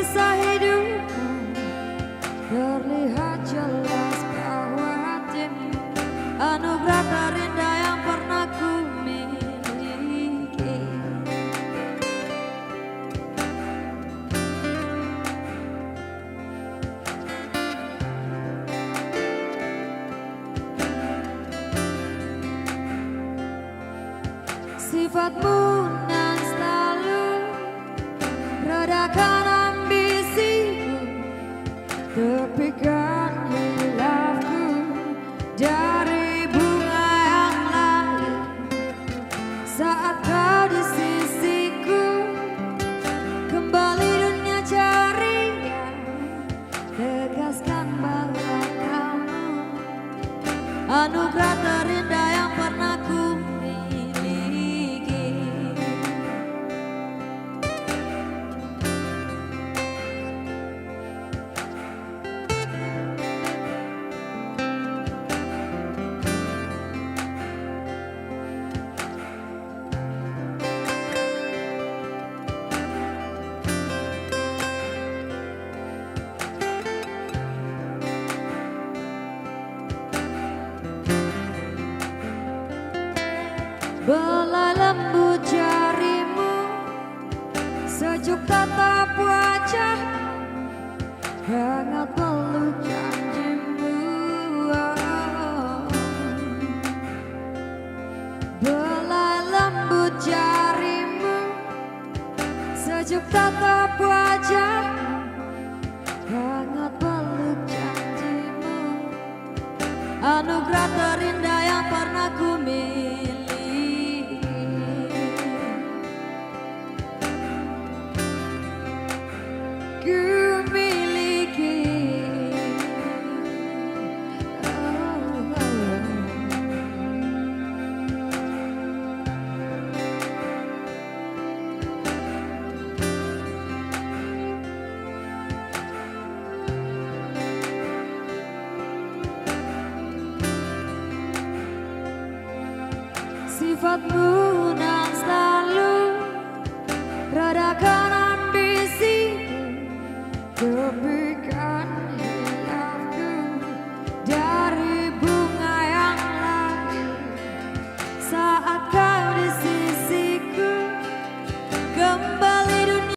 kisah hidupku terlihat jelas bahwa hatimu anugerah terindah yang pernah ku miliki. Sifatmu nan selalu redakan ambisiku, tepikan hilafku dari bunga yang lain. Saat kau di sisiku, kembali dunia ceria, tegaskan bahwa kamu anugerah terindah yang pernah ku belai lembut jarimu, sejuk tatap wajahmu, hangat peluk janjimu. Belai lembut jarimu, sejuk tatap wajahmu, hangat peluk janjimu, anugerah terindah yang pernah ku miliki. Sifatmu